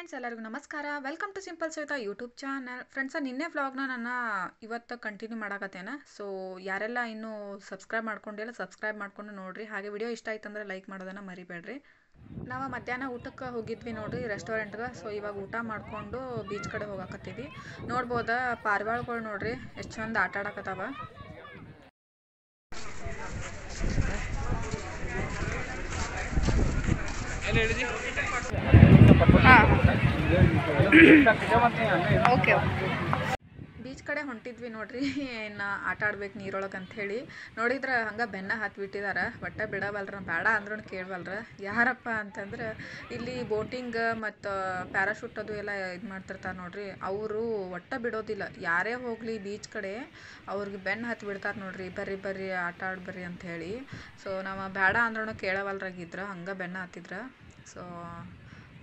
Friends ಎಲ್ಲರಿಗೂ ನಮಸ್ಕಾರ. Welcome to simple Savita YouTube channel. Friends, ನಿನ್ನೆ ವ್ಲಾಗ್ನ ನಾನು ಇವತ್ತು ಕಂಟಿನ್ಯೂ ಮಾಡಾಕತ್ತೇನೆ. ಸೊ ಯಾರೆಲ್ಲ ಇನ್ನೂ ಸಬ್ಸ್ಕ್ರೈಬ್ ಮಾಡ್ಕೊಂಡಿಲ್ಲ ಸಬ್ಸ್ಕ್ರೈಬ್ ಮಾಡ್ಕೊಂಡು ನೋಡಿರಿ. ಹಾಗೆ ವಿಡಿಯೋ ಇಷ್ಟ ಆಯ್ತು ಅಂದ್ರೆ ಲೈಕ್ ಮಾಡೋದನ್ನು ಮರಿಬೇಡ್ರಿ. ನಾವು ಮಧ್ಯಾಹ್ನ ಊಟಕ್ಕೆ ಹೋಗಿದ್ವಿ ನೋಡಿರಿ ರೆಸ್ಟೋರೆಂಟ್ಗೆ. ಸೊ ಇವಾಗ ಊಟ ಮಾಡಿಕೊಂಡು ಬೀಚ್ ಕಡೆ ಹೋಗಾಕತ್ತೀವಿ. ನೋಡ್ಬೋದಾ ಪಾರಿವಾಳಗಳು ನೋಡ್ರಿ ಎಷ್ಟು ಚಂದ ಆಟ ಆಡಕತ್ತಾವ. ಓಕೆ, ಬೀಚ್ ಕಡೆ ಹೊಂಟಿದ್ವಿ ನೋಡ್ರಿ. ಏನು ಆಟ ಆಡ್ಬೇಕು ನೀರೊಳಗೆ ಅಂಥೇಳಿ ನೋಡಿದ್ರೆ ಹಂಗೆ ಬೆನ್ನ ಹತ್ಬಿಟ್ಟಿದ್ದಾರೆ. ಒಟ್ಟೆ ಬಿಡವಲ್ರ, ಬೇಡ ಅಂದ್ರೂ ಕೇಳವಲ್ರ. ಯಾರಪ್ಪ ಅಂತಂದ್ರೆ ಇಲ್ಲಿ ಬೋಟಿಂಗ್ ಮತ್ತು ಪ್ಯಾರಾಶೂಟ್ ಅದು ಎಲ್ಲ ಇದು ಮಾಡ್ತಿರ್ತಾರೆ ನೋಡ್ರಿ. ಅವರು ಒಟ್ಟೆ ಬಿಡೋದಿಲ್ಲ. ಯಾರೇ ಹೋಗಲಿ ಬೀಚ್ ಕಡೆ ಅವ್ರಿಗೆ ಬೆನ್ನು ಹತ್ತಿ ಬಿಡ್ತಾರೆ ನೋಡ್ರಿ. ಬರ್ರಿ ಬರ್ರಿ ಆಟ ಆಡ್ಬರ್ರಿ ಅಂಥೇಳಿ. ಸೊ ನಾವು ಬೇಡ ಅಂದ್ರೂ ಕೇಳವಲ್ರಾಗಿದ್ರು, ಹಂಗೆ ಬೆನ್ನ ಹತ್ತಿದ್ರು. ಸೊ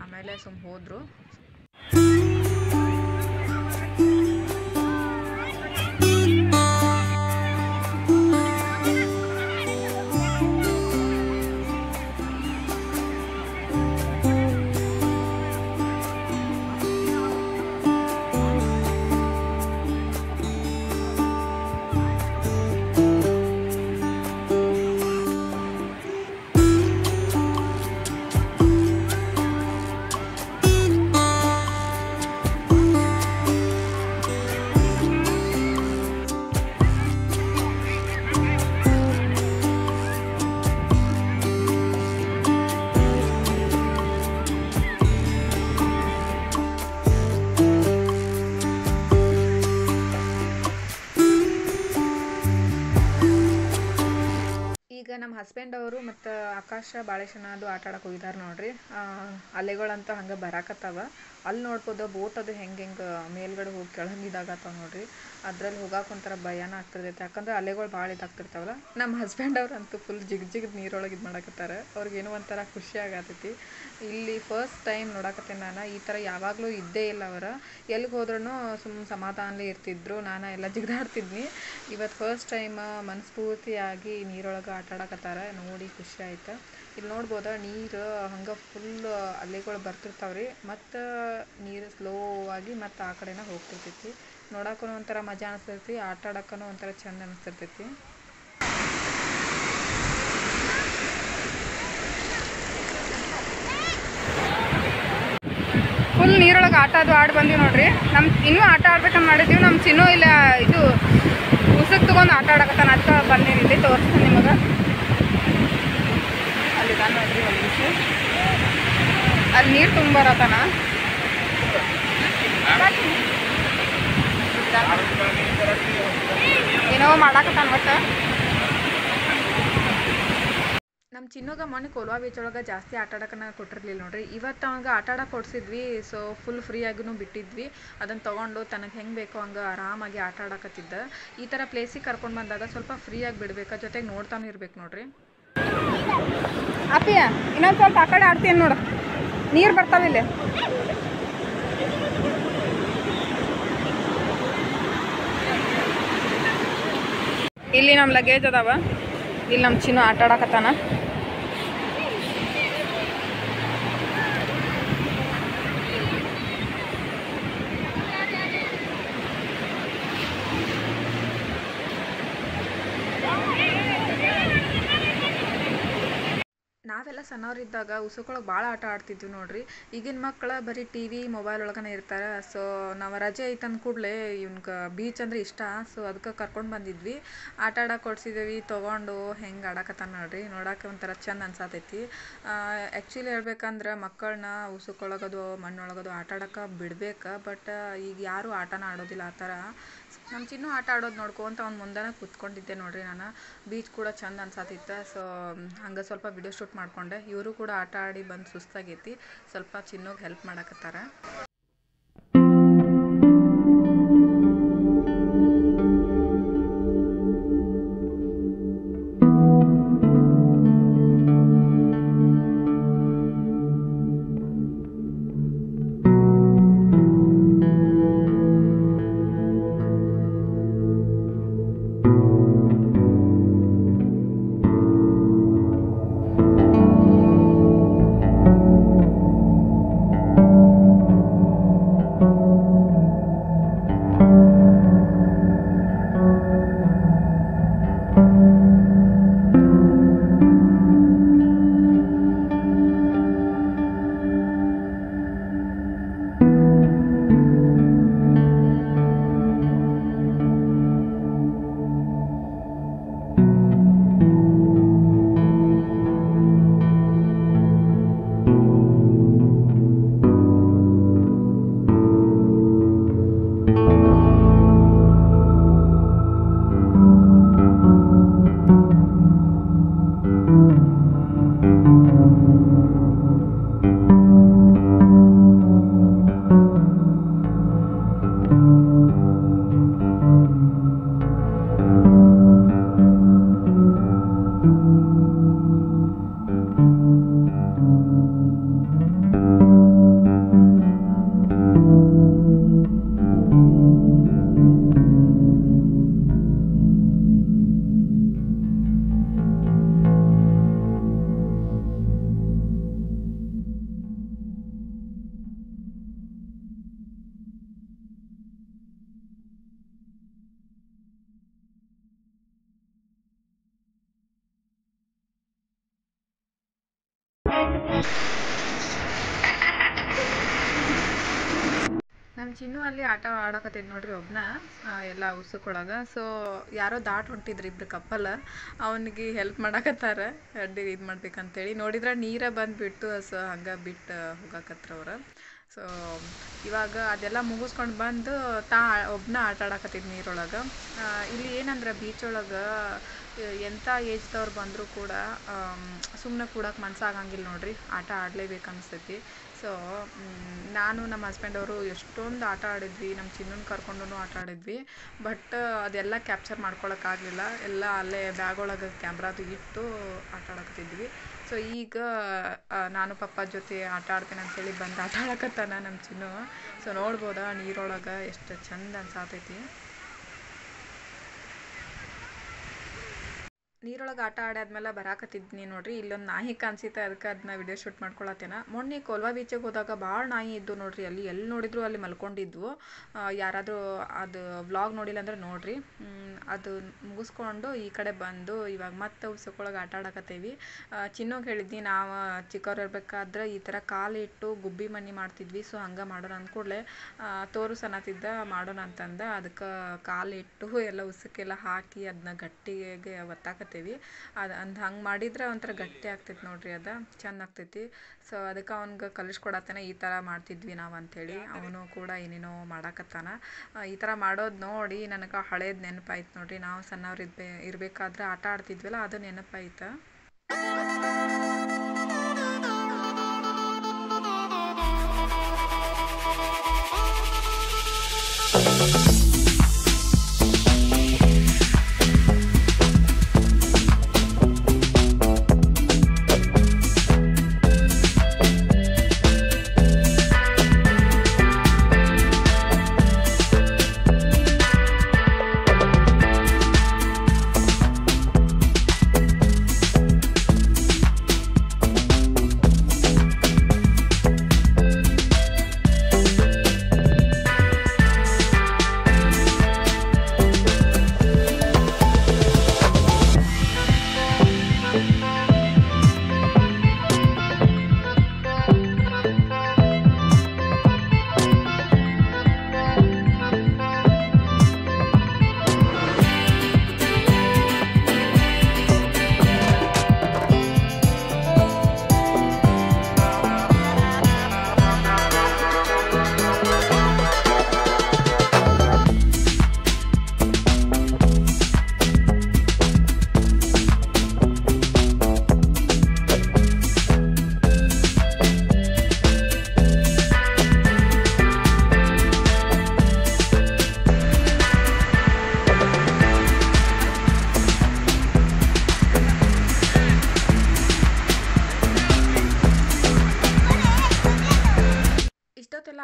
ಆಮೇಲೆ ಹೋದರು. ಈಗ ನಮ್ಮ ಹಸ್ಬೆಂಡ್ ಅವರು ಮತ್ತು ಆಕಾಶ ಬಾಳೆಶನ ಅದು ಆಟ ಆಡಕ್ಕೆ ಹೋಗಿದ್ದಾರೆ ನೋಡ್ರಿ. ಅಲೆಗಳಂತ ಹಂಗೆ ಬರಾಕತ್ತಾವ. ಅಲ್ಲಿ ನೋಡ್ಬೋದು ಬೋಟ್ ಅದು ಹೆಂಗೆ ಮೇಲ್ಗಡೆ ಹೋಗಿ ಕೆಳಗೆ ಇದಾಗತ್ತಾವ ನೋಡ್ರಿ. ಅದ್ರಲ್ಲಿ ಹೋಗಕ್ಕೆ ಒಂಥರ ಭಯನ ಆಗ್ತಿರ್ತೈತೆ, ಯಾಕಂದ್ರೆ ಅಲೆಗಳು ಭಾಳ ಇದಾಗ್ತಿರ್ತಾವಲ್ಲ. ನಮ್ಮ ಹಸ್ಬೆಂಡ್ ಅವ್ರಂತೂ ಫುಲ್ ಜಿಗಿದ್ ನೀರೊಳಗೆ ಇದು ಮಾಡಕತ್ತಾರೆ. ಅವ್ರಿಗೇನೋ ಒಂಥರ ಖುಷಿ ಆಗತೈತಿ. ಇಲ್ಲಿ ಫಸ್ಟ್ ಟೈಮ್ ನೋಡಕತ್ತೇನೆ ನಾನು. ಈ ಥರ ಯಾವಾಗಲೂ ಇದ್ದೇ ಇಲ್ಲ. ಅವರ ಎಲ್ಲಿಗೆ ಹೋದ್ರೂ ಸಮಾಧಾನಲೇ ಇರ್ತಿದ್ರು. ನಾನು ಎಲ್ಲ ಜಿಗಿದಾಡ್ತಿದ್ನಿ. ಇವತ್ತು ಫಸ್ಟ್ ಟೈಮ್ ಮನಸ್ಫೂರ್ತಿಯಾಗಿ ನೀರೊಳಗೆ ಆಟ ಆಡಕತ್ತಾರೆ. ನೋಡಿ ಖುಷಿ ಆಯ್ತು. ಇಲ್ಲಿ ನೋಡ್ಬೋದ ನೀರು ಹಂಗೆ ಫುಲ್ ಅಲೆಗಳು ಬರ್ತಿರ್ತಾವ್ರಿ. ಮತ್ತು ನೀರು ಸ್ಲೋ ಆಗಿ ಮತ್ತು ಆ ಕಡೆನ ಹೋಗ್ತಿರ್ತೈತಿ. ನೋಡಕ್ಕೂ ಒಂಥರ ಮಜಾ ಅನಿಸ್ತೈತಿ, ಆಟ ಆಡಕ್ಕೂ ಒಂಥರ ಚಂದ ಅನಿಸ್ತಿರ್ತೈತಿ. ಫುಲ್ ನೀರೊಳಗೆ ಆಟ ಅದು ಆಡಿ ಬಂದೀವಿ ನೋಡ್ರಿ. ಇನ್ನೂ ಆಟ ಆಡ್ಬೇಕಂತ ಮಾಡಿದ್ದೀವಿ. ನಮ್ಮ ಚಿನ್ನು ಇಲ್ಲ ಇದು ಉಸುಕ್ ತಗೊಂಡು ಆಟ ಆಡಕತ್ತಾನ. ಅದಕ್ಕೆ ಬಂದೀನಿ. ಇಲ್ಲಿ ತೋರಿಸ್ತೀನಿ ನಿಮಗೆ. ಅಲ್ಲಿ ನೋಡ್ರಿ ಒಂದು ದಿವಸ ಅಲ್ಲಿ ನೀರು ತುಂಬರತಾನ. ಏನೋ ಮಾಡಾಕತ್ತಾನ ಒಟ್ಟು. ನಮ್ಮ ಚಿನ್ನಗ ಮೊನ್ನೆ ಕೋಲ್ವಾ ಬೀಚ್ ಒಳಗೆ ಜಾಸ್ತಿ ಆಟ ಆಡೋಕೆ ಕೊಟ್ಟಿರ್ಲಿಲ್ಲ ನೋಡ್ರಿ. ಇವತ್ತು ಅವಂಗೆ ಆಟ ಆಡೋಕೆ ಕೊಡ್ಸಿದ್ವಿ. So full ಫ್ರೀಯಾಗೂ ಬಿಟ್ಟಿದ್ವಿ. ಅದನ್ನು ತೊಗೊಂಡು ತನಗೆ ಹೆಂಗೆ ಬೇಕೋ ಹಂಗೆ ಆರಾಮಾಗಿ ಆಟ ಆಡಕತ್ತಿದ್ದ. ಈ ಥರ ಪ್ಲೇಸಿಗೆ ಕರ್ಕೊಂಡು ಬಂದಾಗ ಸ್ವಲ್ಪ ಫ್ರೀಯಾಗಿ ಬಿಡ್ಬೇಕು, ಜೊತೆಗೆ ನೋಡ್ತಾನೆ ಇರ್ಬೇಕು ನೋಡ್ರಿ. ಅಪ್ಪಿಯ ಇನ್ನೊಂದು ಸ್ವಲ್ಪ ಆ ಕಡೆ ಆಡ್ತೀನಿ ನೋಡು, ನೀರು ಬರ್ತಾವಿಲ್ಲ. ಇಲ್ಲಿ ನಮ್ಮ ಲಗೇಜ್ ಅದಾವ. ಇಲ್ಲಿ ನಮ್ಮ ಚಿನ್ನು ಆಟ ಆಡಕತ್ತಾನ. ನಾವೆಲ್ಲ ಸಣ್ಣವರಿದ್ದಾಗ ಉಸುಕೊಳಗೆ ಭಾಳ ಆಟ ಆಡ್ತಿದ್ವಿ ನೋಡ್ರಿ. ಈಗಿನ ಮಕ್ಕಳು ಬರೀ ಟಿ ವಿ ಮೊಬೈಲ್ ಒಳಗನೆ ಇರ್ತಾರೆ. ಸೊ ನಾವು ರಜೆ ಐತಂದ ಕೂಡಲೇ ಇವ್ನಿಗೆ ಬೀಚ್ ಅಂದರೆ ಇಷ್ಟ. ಸೊ ಅದಕ್ಕೆ ಕರ್ಕೊಂಡು ಬಂದಿದ್ವಿ, ಆಟ ಆಡಕ್ಕೆ ಕೊಡ್ಸಿದ್ದೀವಿ. ತೊಗೊಂಡು ಹೆಂಗೆ ಆಡಕತ್ತಾನ ನೋಡ್ರಿ. ನೋಡೋಕೆ ಒಂಥರ ಚಂದ ಅನ್ಸತೈತಿ. ಆ್ಯಕ್ಚುಲಿ ಹೇಳ್ಬೇಕಂದ್ರೆ ಮಕ್ಕಳನ್ನ ಉಸುಕೊಳಗದು ಮಣ್ಣೊಳಗದು ಆಟ ಆಡೋಕೆ ಬಿಡ್ಬೇಕು. ಬಟ್ ಈಗ ಯಾರೂ ಆಟನ ಆಡೋದಿಲ್ಲ ಆ ಥರ. ನಮ್ಮ ಚಿನ್ನು ಆಟ ಆಡೋದು ನೋಡ್ಕೊಂತ ಅವ್ನು ಮುಂದೆನೇ ಕೂತ್ಕೊಂಡಿದ್ದೆ ನೋಡ್ರಿ. ನಾನು ಬೀಚ್ ಕೂಡ ಚಂದ ಅನ್ಸತಿತ್ತು. ಸೊ ಹಂಗೆ ಸ್ವಲ್ಪ ವಿಡಿಯೋ ಶೂಟ್ ಮಾಡಿಕೊಂಡೆ. ಇವರು ಕೂಡ ಆಟ ಆಡಿ ಬಂದು ಸುಸ್ತಾಗೈತಿ. ಸ್ವಲ್ಪ ಚಿನ್ನೋಗಿ ಹೆಲ್ಪ್ ಮಾಡಕತ್ತಾರ. ಚಿನ್ನು ಅಲ್ಲಿ ಆಟ ಆಡಕತ್ತಿದ್ ನೋಡ್ರಿ ಒಬ್ನ ಎಲ್ಲ ಉಸುಕೊಳಗ. ಸೊ ಯಾರೋ ದಾಟ್ ಹೊಂಟಿದ್ರಿ ಇಬ್ರು ಕಪ್ಪಲ್, ಅವನಿಗೆ ಹೆಲ್ಪ್ ಮಾಡಾಕತ್ತಾರ ಅಡ್ಡಿ ಇದು ಮಾಡ್ಬೇಕಂತೇಳಿ. ನೋಡಿದ್ರೆ ನೀರ ಬಂದುಬಿಟ್ಟು ಸೊ ಹಂಗೆ ಬಿಟ್ಟು ಹೋಗಾಕತ್ರ ಅವ್ರು. ಸೊ ಇವಾಗ ಅದೆಲ್ಲ ಮುಗಿಸ್ಕೊಂಡು ಬಂದು ಒಬ್ಬನ ಆಟ ಆಡಕತ್ತಿದ್ ನೀರೊಳಗೆ. ಇಲ್ಲಿ ಏನಂದ್ರೆ ಬೀಚ್ ಒಳಗೆ ಎಂಥ ಏಜ್ದವ್ರು ಬಂದರೂ ಕೂಡ ಸುಮ್ಮನೆ ಕೂಡಕ್ಕೆ ಮನ್ಸಾಗಂಗಿಲ್ಲ ನೋಡ್ರಿ, ಆಟ ಆಡಲೇಬೇಕು ಅನಿಸ್ತೈತಿ. ಸೊ ನಾನು ನಮ್ಮ ಹಸ್ಬೆಂಡವರು ಎಷ್ಟೊಂದು ಆಟ ಆಡಿದ್ವಿ, ನಮ್ಮ ಚಿನ್ನನ ಕರ್ಕೊಂಡು ಆಟ ಆಡಿದ್ವಿ. ಬಟ್ ಅದೆಲ್ಲ ಕ್ಯಾಪ್ಚರ್ ಮಾಡ್ಕೊಳಕ್ಕಾಗಲಿಲ್ಲ, ಎಲ್ಲ ಅಲ್ಲೇ ಬ್ಯಾಗ್ ಒಳಗೆ ಕ್ಯಾಮ್ರಾದು ಇಟ್ಟು ಆಟ ಆಡಕತ್ತಿದ್ವಿ. ಸೊ ಈಗ ನಾನು ಪಪ್ಪ ಜೊತೆ ಆಟ ಆಡ್ತೇನೆ ಅಂತೇಳಿ ಬಂದು ಆಟ ಆಡಕತ್ತಾನ ನಮ್ಮ ಚಿನ್ನು. ಸೊ ನೋಡ್ಬೋದಾ ನೀರೊಳಗೆ ಎಷ್ಟು ಚಂದ ಅನ್ಸಾತೈತಿ. ನೀರೊಳಗೆ ಆಟ ಆಡಾದ್ಮೇಲೆ ಬರಾಕತ್ತಿದ್ನಿ ನೋಡ್ರಿ, ಇಲ್ಲೊಂದು ನಾಯಿ ಕಾಣಿಸುತ್ತೆ, ಅದಕ್ಕೆ ಅದನ್ನ ವಿಡಿಯೋ ಶೂಟ್ ಮಾಡ್ಕೊಳತ್ತೇನೆ. ಮೊನ್ನೆ ಕೋಲ್ವಾ ಬೀಚಿಗೆ ಹೋದಾಗ ಭಾಳ ನಾಯಿ ಇದ್ದು ನೋಡ್ರಿ, ಅಲ್ಲಿ ಎಲ್ಲಿ ನೋಡಿದ್ರು ಅಲ್ಲಿ ಮಲ್ಕೊಂಡಿದ್ವು. ಯಾರಾದರೂ ಅದು ವ್ಲಾಗ್ ನೋಡಿಲ್ಲ ಅಂದ್ರೆ ನೋಡ್ರಿ. ಅದು ಮುಗಿಸ್ಕೊಂಡು ಈ ಕಡೆ ಬಂದು ಇವಾಗ ಮತ್ತೆ ಉಸಕ್ಕೊಳಗೆ ಆಟ ಆಡಕತ್ತೇವಿ. ಚಿನ್ನೋಗಿ ಹೇಳಿದ್ನಿ, ನಾವು ಚಿಕ್ಕವ್ರು ಇರ್ಬೇಕಾದ್ರೆ ಈ ಥರ ಕಾಲಿಟ್ಟು ಗುಬ್ಬಿ ಮನೆ ಮಾಡ್ತಿದ್ವಿ. ಸೊ ಹಂಗೆ ಮಾಡೋಣ ಅಂದ್ಕೂಡ್ಲೆ ತೋರು ಸನ್ನತಿದ್ದ ಮಾಡೋಣ ಅಂತಂದ, ಅದಕ್ಕೆ ಕಾಲಿಟ್ಟು ಎಲ್ಲ ಉಸಕ್ಕೆಲ್ಲ ಹಾಕಿ ಅದನ್ನ ಗಟ್ಟಿಗೆ ಒತ್ತಾಕತ್ತೀವಿ. ಅದು ಹಂಗೆ ಮಾಡಿದ್ರೆ ಒಂಥರ ಗಟ್ಟಿ ಆಗ್ತೈತಿ ನೋಡ್ರಿ, ಅದು ಚೆಂದ ಆಗ್ತೈತಿ. ಸೊ ಅದಕ್ಕೆ ಅವ್ನಿಗೆ ಕಲಿಸ್ಕೊಡತ್ತಾನೆ, ಈ ಥರ ಮಾಡ್ತಿದ್ವಿ ನಾವು ಅಂಥೇಳಿ. ಅವನು ಕೂಡ ಏನೇನೋ ಮಾಡಾಕತ್ತಾನ. ಈ ಥರ ಮಾಡೋದು ನೋಡಿ ನನಗೆ ಹಳೇದು ನೆನಪಾಯ್ತು ನೋಡ್ರಿ, ನಾವು ಸಣ್ಣವ್ರು ಇರಬೇಕಾದ್ರೆ ಆಟ ಆಡ್ತಿದ್ವಲ್ಲ, ಅದು ನೆನಪಾಯ್ತು.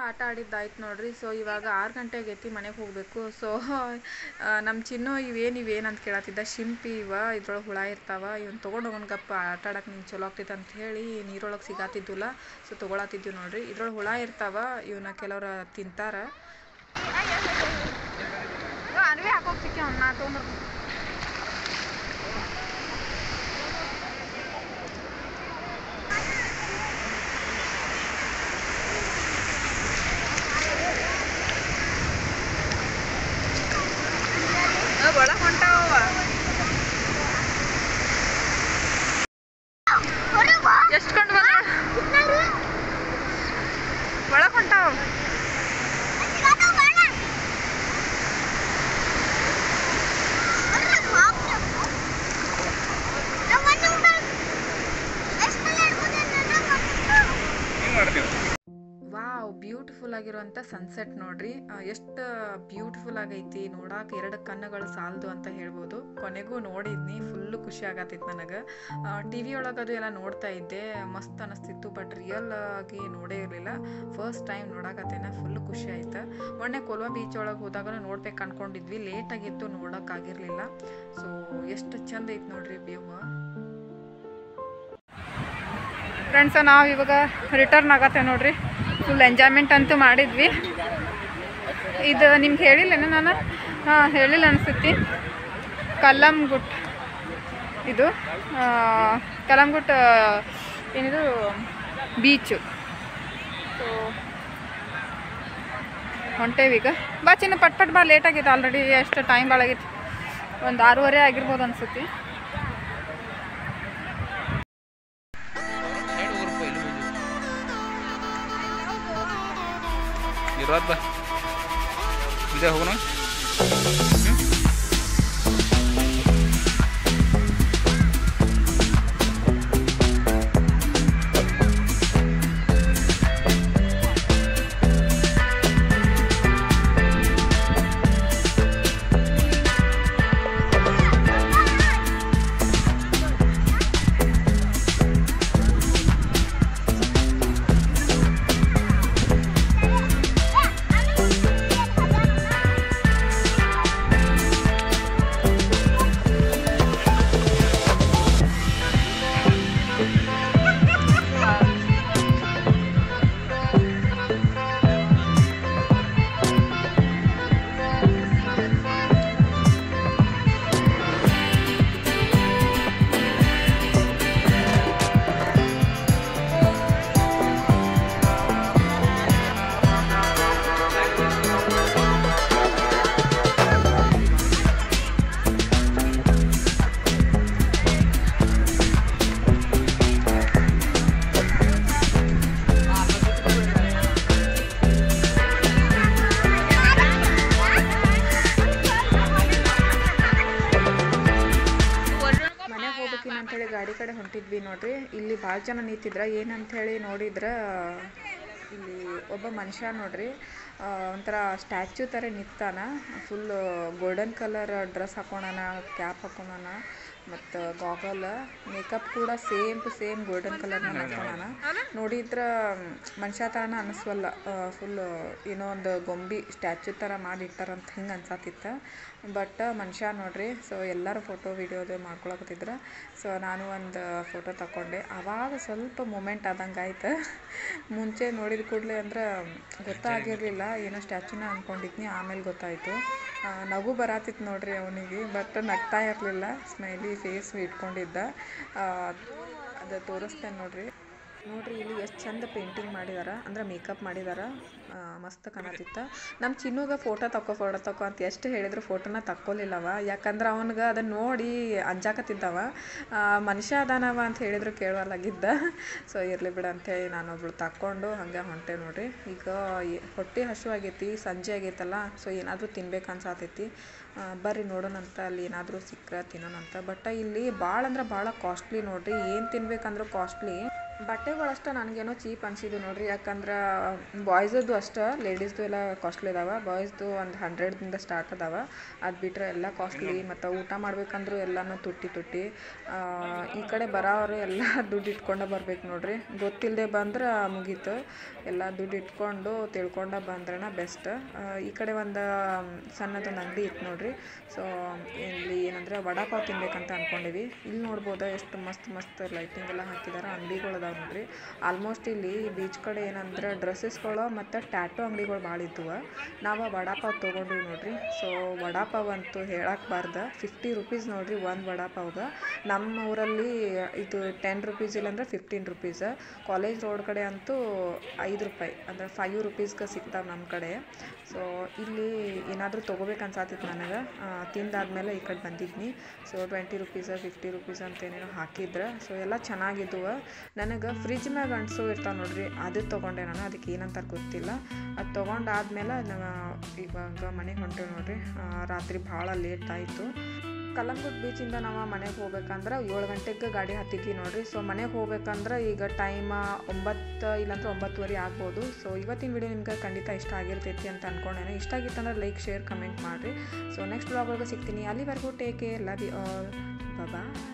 ಆಟ ಆಡಿದ್ದಾಯ್ತು ನೋಡ್ರಿ. ಸೊ ಇವಾಗ 6 ಗಂಟೆಗೆ ಎತ್ತಿ ಮನೆಗೆ ಹೋಗಬೇಕು. ಸೊ ನಮ್ಮ ಚಿನ್ನು ಇವೇನಂತ ಕೇಳತ್ತಿದ್ದ, ಶಿಂಪಿ ಇದ್ರೊಳಗೆ ಹುಳ ಇರ್ತಾವ, ಇವನು ತೊಗೊಂಡು ಹೋಗೋನ್ಗಪ್ಪ ಆಟ ಆಡಕ್ಕೆ ನಿಂಗೆ ಚಲೋ ಆಗ್ತೈತೆ ಅಂತ ಹೇಳಿ ನೀರೊಳಗೆ ಸಿಗಾತಿದ್ದಿಲ್ಲ. ಸೊ ತೊಗೊಳತ್ತಿದ್ವಿ ನೋಡ್ರಿ. ಇದ್ರೊಳಗೆ ಹುಳ ಇರ್ತಾವ, ಇವನ್ನ ಕೆಲವ್ರು ತಿಂತಾರ. ಅರಿವೆ ಹಾಕೋಗಿ ಸಿಕ್ಕಿ ನಾ ತೊಗೊಂಡ್ರು. ಒಳಗೆ ಹೊಂಟಾವ, ಎಷ್ಟು ಕೊಂಡು ಬಂದ ಒಳಗೆ ಹೊಂಟಾವ. ವಾವ್, ಬ್ಯೂಟಿಫುಲ್ ಆಗಿರುವಂಥ ಸನ್ಸೆಟ್ ನೋಡ್ರಿ, ಎಷ್ಟು ಬ್ಯೂಟಿಫುಲ್ ಆಗೈತಿ. ನೋಡಕ್ಕೆ 2 ಕಣ್ಣುಗಳು ಸಾಲದು ಅಂತ ಹೇಳ್ಬೋದು. ಕೊನೆಗೂ ನೋಡಿದ್ನಿ, ಫುಲ್ಲು ಖುಷಿ ಆಗತ್ತಿತ್ತು ನನಗೆ. ಟಿ ವಿ ಒಳಗದು ಎಲ್ಲ ನೋಡ್ತಾ ಇದ್ದೆ, ಮಸ್ತ್ ಅನ್ನಿಸ್ತಿತ್ತು. ಬಟ್ ರಿಯಲ್ ಆಗಿ ನೋಡೇ ಇರಲಿಲ್ಲ, ಫಸ್ಟ್ ಟೈಮ್ ನೋಡಕತ್ತೇನೆ, ಫುಲ್ಲು ಖುಷಿ ಆಯ್ತು. ಮೊನ್ನೆ ಕೋಲ್ವಾ ಬೀಚ್ ಒಳಗೆ ಹೋದಾಗ ನೋಡ್ಬೇಕು ಅನ್ಕೊಂಡಿದ್ವಿ, ಲೇಟಾಗಿತ್ತು, ನೋಡೋಕ್ಕಾಗಿರಲಿಲ್ಲ. ಸೊ ಎಷ್ಟು ಚಂದ ಐತೆ ನೋಡ್ರಿ ವ್ಯೂ. ಫ್ರೆಂಡ್ಸ, ನಾವು ಇವಾಗ ರಿಟರ್ನ್ ಆಗತ್ತೆ ನೋಡ್ರಿ. ಫುಲ್ ಎಂಜಾಯ್ಮೆಂಟ್ ಅಂತೂ ಮಾಡಿದ್ವಿ. ಇದು ನಿಮ್ಗೆ ಹೇಳಿಲ್ಲೇನು ನಾನು? ಹೇಳಿಲ್ಲ ಅನಿಸುತ್ತೆ. ಕಲ್ಲಂಗುಟ್, ಇದು ಕಲ್ಲಂಗುಟ್ ಏನಿದು ಬೀಚು. ಸೊ ಹೊಂಟೇವಿ ಈಗ. ಬಾ ಚಿನ್ನ ಪಟ್ ಪಟ್ ಬಾ, ಲೇಟ್ ಆಗೈತೆ ಆಲ್ರೆಡಿ. ಎಷ್ಟು ಟೈಮ್ ಭಾಳ ಆಗೈತಿ, ಒಂದು 6:30 ಆಗಿರ್ಬೋದು ಅನ್ಸುತ್ತೆ. ಇದೇ ಹೋಗೋಣ. ಗಾಡಿ ಕಡೆ ಹೊಂಟಿದ್ವಿ ನೋಡ್ರಿ. ಇಲ್ಲಿ ಭಾಳ ಜನ ನಿಂತಿದ್ರ. ಏನಂಥೇಳಿ ನೋಡಿದ್ರೆ ಇಲ್ಲಿ ಒಬ್ಬ ಮನುಷ್ಯ ನೋಡ್ರಿ ಒಂಥರ ಸ್ಟ್ಯಾಚ್ಯೂ ಥರ ನಿಂತಾನ. ಫುಲ್ ಗೋಲ್ಡನ್ ಕಲರ್ ಡ್ರೆಸ್ ಹಾಕೋಣ, ಕ್ಯಾಪ್ ಹಾಕೋಣ, ಮತ್ತು ಗಾಗಲ್, ಮೇಕಪ್ ಕೂಡ ಸೇಮ್ ಟು ಸೇಮ್ ಗೋಲ್ಡನ್ ಕಲರ್ನ ಹಾಕೋಣ. ನೋಡಿದ್ರೆ ಮನುಷ್ಯ ಥರನ ಅನ್ನಿಸ್ವಲ್ಲ, ಫುಲ್ ಏನೋ ಒಂದು ಗೊಂಬಿ ಸ್ಟ್ಯಾಚ್ಯೂ ಥರ ಮಾಡಿಟ್ಟಾರಂತ ಹಿಂಗೆ ಅನ್ಸತ್ತಿತ್ತು. ಬಟ್ ಮನುಷ್ಯ ನೋಡ್ರಿ. ಸೊ ಎಲ್ಲರೂ ಫೋಟೋ ವಿಡಿಯೋದು ಮಾಡ್ಕೊಳಕತ್ತಿದ್ರು. ಸೊ ನಾನು ಒಂದು ಫೋಟೋ ತಗೊಂಡೆ. ಆವಾಗ ಸ್ವಲ್ಪ ಮೂಮೆಂಟ್ ಆದಂಗೆ ಆಯ್ತು. ಮುಂಚೆ ನೋಡಿದ ಕೂಡಲೇ ಅಂದ್ರೆ ಗೊತ್ತಾಗಿರಲಿಲ್ಲ, ಏನೋ ಸ್ಟ್ಯಾಚ್ಯೂನ ಅಂದ್ಕೊಂಡಿದ್ನಿ. ಆಮೇಲೆ ಗೊತ್ತಾಯಿತು. ನಗು ಬರತ್ತಿತ್ತು ನೋಡ್ರಿ ಅವನಿಗೆ, ಬಟ್ ನಗ್ತಾ ಇರಲಿಲ್ಲ, ಸ್ಮೈಲಿ ಫೇಸ್ ಇಟ್ಕೊಂಡಿದ್ದ. ಅದು ತೋರಿಸ್ತೇನೆ ನೋಡ್ರಿ. ಇಲ್ಲಿ ಎಷ್ಟು ಚಂದ ಪೇಂಟಿಂಗ್ ಮಾಡಿದಾರ, ಅಂದ್ರೆ ಮೇಕಪ್ ಮಾಡಿದಾರ. ಮಸ್ತ್ ಕಾಣತಿತ್ತು. ನಮ್ಮ ಚಿನ್ನುಗೆ ಫೋಟೋ ತಗೋ ಅಂತ ಎಷ್ಟು ಹೇಳಿದ್ರು ಫೋಟೋನ ತಕ್ಕೊಲಿಲ್ಲವ. ಯಾಕಂದ್ರೆ ಅವನಿಗೆ ಅದನ್ನು ನೋಡಿ ಅಂಜಾಕತ್ತಿದ್ದವ. ಮನುಷ್ಯ ಅದಾನವ ಅಂತ ಹೇಳಿದ್ರು ಕೇಳಲಾಗಿದ್ದ. ಸೊ ಇರಲಿ ಬಿಡ ಅಂತೇಳಿ ನಾನೊಬ್ಳು ತಕ್ಕೊಂಡು ಹಂಗೆ ಹೊಂಟೆ ನೋಡ್ರಿ. ಈಗ ಹೊಟ್ಟೆ ಹಸು ಆಗೈತಿ, ಸಂಜೆ ಆಗೈತಲ್ಲ. ಸೊ ಏನಾದರೂ ತಿನ್ಬೇಕು ಅನ್ಸಾತೈತಿ. ಬರ್ರಿ ನೋಡೋಣಂತ, ಅಲ್ಲಿ ಏನಾದರೂ ಸಿಕ್ಕರೆ ತಿನ್ನೋಣಂತ. ಬಟ್ ಇಲ್ಲಿ ಭಾಳ ಅಂದ್ರೆ ಭಾಳ ಕಾಸ್ಟ್ಲಿ ನೋಡ್ರಿ. ಏನು ತಿನ್ಬೇಕಂದ್ರೂ ಕಾಸ್ಟ್ಲಿ. ಬಟ್ಟೆಗಳಷ್ಟು ನನಗೇನೋ ಚೀಪ್ ಅನಿಸಿದ್ದು ನೋಡ್ರಿ. ಯಾಕಂದ್ರೆ ಬಾಯ್ಸದ್ದು ಅಷ್ಟೇ, ಲೇಡೀಸ್ದು ಎಲ್ಲ ಕಾಸ್ಟ್ಲಿ ಇದಾವೆ. ಬಾಯ್ಸ್ದು ಒಂದು 100ದಿಂದ ಸ್ಟಾರ್ಟ್ ಅದಾವೆ. ಅದು ಬಿಟ್ಟರೆ ಎಲ್ಲ ಕಾಸ್ಟ್ಲಿ. ಮತ್ತು ಊಟ ಮಾಡ್ಬೇಕಂದ್ರೂ ಎಲ್ಲನೂ ತುಟ್ಟಿ. ಈ ಕಡೆ ಬರೋರು ಎಲ್ಲ ದುಡ್ಡು ಇಟ್ಕೊಂಡು ಬರ್ಬೇಕು ನೋಡ್ರಿ. ಗೊತ್ತಿಲ್ಲದೆ ಬಂದ್ರೆ ಮುಗೀತು. ಎಲ್ಲ ದುಡ್ಡು ಇಟ್ಕೊಂಡು ತಿಳ್ಕೊಂಡು ಬಂದ್ರೆ ಬೆಸ್ಟ್. ಈ ಕಡೆ ಒಂದು ಸಣ್ಣದೊಂದು ಅಂಗಡಿ ಇತ್ತು ನೋಡ್ರಿ. ಸೊ ಇಲ್ಲಿ ಏನಂದ್ರೆ ವಡಾಪಾವ್ ತಿನ್ಬೇಕಂತ ಅಂದ್ಕೊಂಡಿವಿ. ಇಲ್ಲಿ ನೋಡ್ಬೋದು ಎಷ್ಟು ಮಸ್ತ್ ಲೈಟಿಂಗ್ ಎಲ್ಲ ಹಾಕಿದ್ದಾರೆ. ಅಂಗಡಿಗಳು ಅದಾವೆ ನೋಡ್ರಿ. ಆಲ್ಮೋಸ್ಟ್ ಇಲ್ಲಿ ಬೀಚ್ ಕಡೆ ಏನಂದ್ರೆ ಡ್ರೆಸ್ಸಸ್ಗಳು ಮತ್ತು ಟ್ಯಾಟೋ ಅಂಗಡಿಗಳು ಭಾಳ ಇದ್ವು. ನಾವು ವಡಾಪಾವ್ ತೊಗೊಂಡ್ವಿ ನೋಡ್ರಿ. ಸೊ ವಡಾಪಾವ್ ಅಂತೂ ಹೇಳಕ್ಬಾರ್ದು, 50 ರೂಪೀಸ್ ನೋಡ್ರಿ ಒಂದು ವಡಾಪಾವ್ಗೆ. ನಮ್ಮ ಊರಲ್ಲಿ ಇದು 10 ರೂಪೀಸ್ ಇಲ್ಲಾಂದ್ರೆ 15 ರೂಪೀಸ್. ಕಾಲೇಜ್ ರೋಡ್ ಕಡೆ ಅಂತೂ 5 ರೂಪಾಯಿ, ಅಂದರೆ 5 ರೂಪೀಸ್ಗೆ ಸಿಗ್ತಾವೆ ನಮ್ಮ ಕಡೆ. ಸೊ ಇಲ್ಲಿ ಏನಾದರೂ ತೊಗೋಬೇಕು ಅನ್ಸಾತಿತ್ತು ನನಗೆ. ತಿಂದಾದ್ಮೇಲೆ ಈ ಕಡೆ ಬಂದಿದ್ನಿ. ಸೊ 20 ರೂಪೀಸ್ 50 ರೂಪೀಸ್ ಅಂತ ಏನೇನೋ ಹಾಕಿದ್ರೆ. ಸೊ ಎಲ್ಲ ಚೆನ್ನಾಗಿದ್ವು. ನನಗೆ ಫ್ರಿಜ್ ಮ್ಯಾಗ ಅಂಟಿಸೋ ಇರ್ತಾವೆ ನೋಡ್ರಿ, ಅದು ತೊಗೊಂಡೆ ನಾನು. ಅದಕ್ಕೆ ಏನಂತ ಗೊತ್ತಿಲ್ಲ. ಅದು ತೊಗೊಂಡಾದ್ಮೇಲೆ ಇವಾಗ ಮನೆಗೆ ಹೊಂಟೇವೆ ನೋಡ್ರಿ. ರಾತ್ರಿ ಭಾಳ ಲೇಟ್ ಆಯಿತು. ಕಲ್ಲಂಗುಟ್ ಬೀಚಿಂದ ನಾವು ಮನೆಗೆ ಹೋಗ್ಬೇಕಂದ್ರೆ 7 ಗಂಟೆಗೆ ಗಾಡಿ ಹತ್ತಿದ್ವಿ ನೋಡ್ರಿ. ಸೊ ಮನೆಗೆ ಹೋಗ್ಬೇಕಂದ್ರೆ ಈಗ ಟೈಮ್ 9 ಇಲ್ಲಾಂದ್ರೆ 9:30 ಆಗ್ಬೋದು. ಸೊ ಇವತ್ತಿನ ವಿಡಿಯೋ ನಿಮ್ಗೆ ಖಂಡಿತ ಇಷ್ಟ ಆಗಿರ್ತೈತಿ ಅಂತ ಅನ್ಕೊಂಡೇನೆ. ಇಷ್ಟ ಆಗಿತ್ತಂದ್ರೆ ಲೈಕ್, ಶೇರ್, ಕಮೆಂಟ್ ಮಾಡಿರಿ. ಸೊ ನೆಕ್ಸ್ಟ್ ವ್ಲಾಗ್ ಒಳಗೆ ಸಿಗ್ತೀನಿ. ಅಲ್ಲಿವರೆಗೂ take care, love you all, bye.